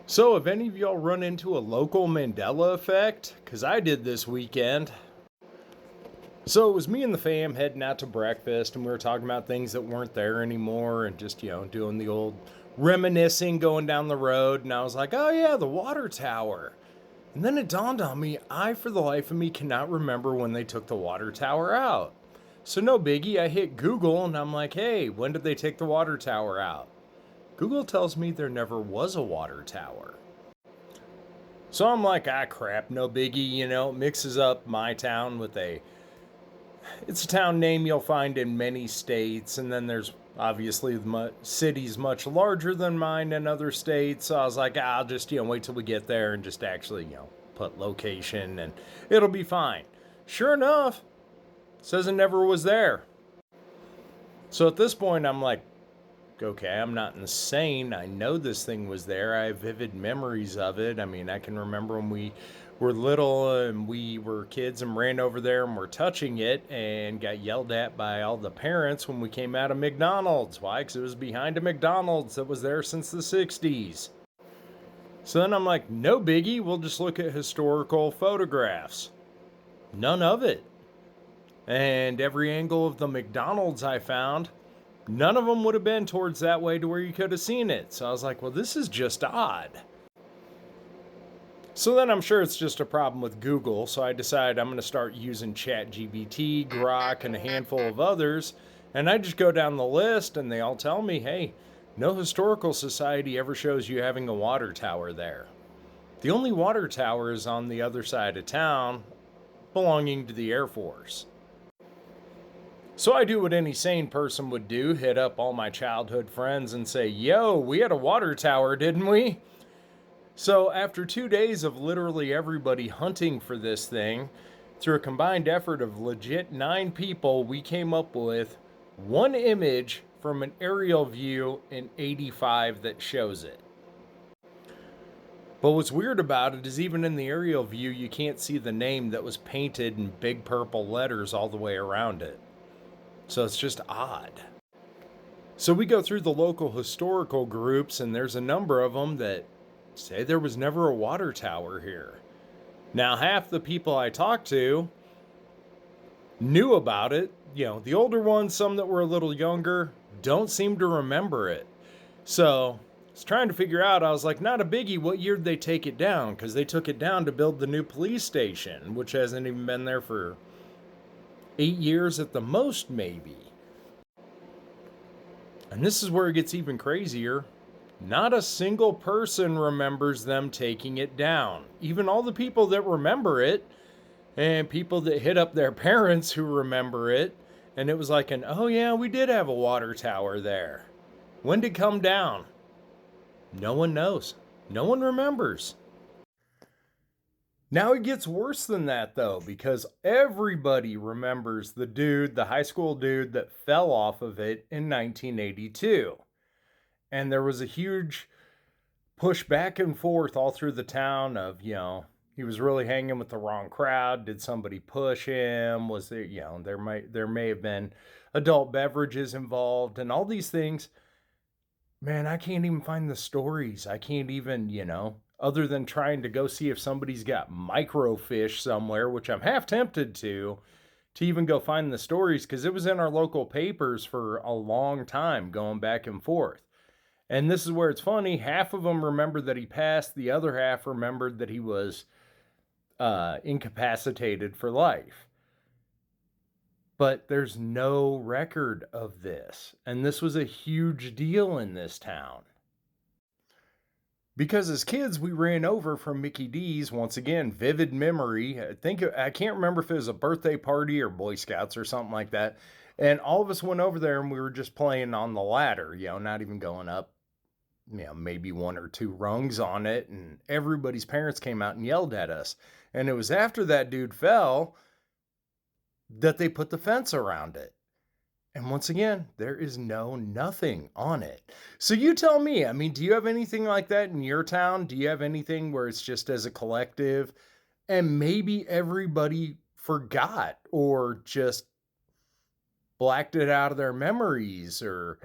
So, have any of y'all run into a local Mandela effect? Because I did this weekend. So, it was me and the fam heading out to breakfast, and we were talking about things that weren't there anymore and just, doing the old reminiscing going down the road. And I was like, oh, yeah, the water tower. And then it dawned on me, I, for the life of me, cannot remember when they took the water tower out. So, no biggie, I hit Google and I'm like, hey, when did they take the water tower out? Google tells me there never was a water tower. So I'm like, ah, crap, no biggie, mixes up my town with it's a town name you'll find in many states. And then there's obviously cities much larger than mine in other states. So I was like, I'll just, wait till we get there and just actually, put location and it'll be fine. Sure enough, says it never was there. So at this point, I'm like, okay, I'm not insane. I know this thing was there. I have vivid memories of it. I mean, I can remember when we were little and we were kids and ran over there and were touching it and got yelled at by all the parents when we came out of McDonald's. Why? Because it was behind a McDonald's that was there since the 60s. So then I'm like, no biggie. We'll just look at historical photographs. None of it. And every angle of the McDonald's I found, none of them would have been towards that way to where you could have seen it. So I was like, well, this is just odd. So then I'm sure it's just a problem with Google. So I decided I'm going to start using ChatGPT, Grok, and a handful of others. And I just go down the list and they all tell me, hey, no historical society ever shows you having a water tower there. The only water tower is on the other side of town, belonging to the Air Force. So I do what any sane person would do, hit up all my childhood friends and say, yo, we had a water tower, didn't we? So after 2 days of literally everybody hunting for this thing, through a combined effort of legit 9 people, we came up with one image from an aerial view in 85 that shows it. But what's weird about it is even in the aerial view, you can't see the name that was painted in big purple letters all the way around it. So it's just odd. So we go through the local historical groups, and there's a number of them that say there was never a water tower here. Now, half the people I talked to knew about it. The older ones, some that were a little younger, don't seem to remember it. So I was trying to figure out, I was like, not a biggie, what year did they take it down? Because they took it down to build the new police station, which hasn't even been there for 8 years at the most, maybe. And this is where it gets even crazier. Not a single person remembers them taking it down. Even all the people that remember it, and people that hit up their parents who remember it, and it was like oh yeah, we did have a water tower there. When did it come down? No one knows. No one remembers. Now it gets worse than that though, because everybody remembers the high school dude that fell off of it in 1982. And there was a huge push back and forth all through the town of, he was really hanging with the wrong crowd. Did somebody push him? Was there, there may have been adult beverages involved and all these things. Man, I can't even find the stories. I can't even, other than trying to go see if somebody's got microfiche somewhere, which I'm half tempted to even go find the stories because it was in our local papers for a long time going back and forth. And this is where it's funny. Half of them remember that he passed. The other half remembered that he was incapacitated for life. But there's no record of this. And this was a huge deal in this town. Because as kids, we ran over from Mickey D's. Once again, vivid memory. I can't remember if it was a birthday party or Boy Scouts or something like that. And all of us went over there and we were just playing on the ladder, not even going up, maybe 1 or 2 rungs on it. And everybody's parents came out and yelled at us. And it was after that dude fell that they put the fence around it. And once again, there is nothing on it. So you tell me, I mean, do you have anything like that in your town? Do you have anything where it's just as a collective and maybe everybody forgot or just blacked it out of their memories or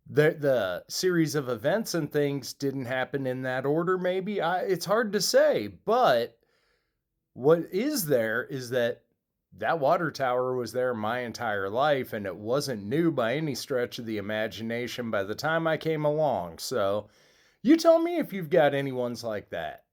The series of events and things didn't happen in that order, maybe. It's hard to say, but what is there is that that water tower was there my entire life, and it wasn't new by any stretch of the imagination by the time I came along. So, you tell me if you've got any ones like that.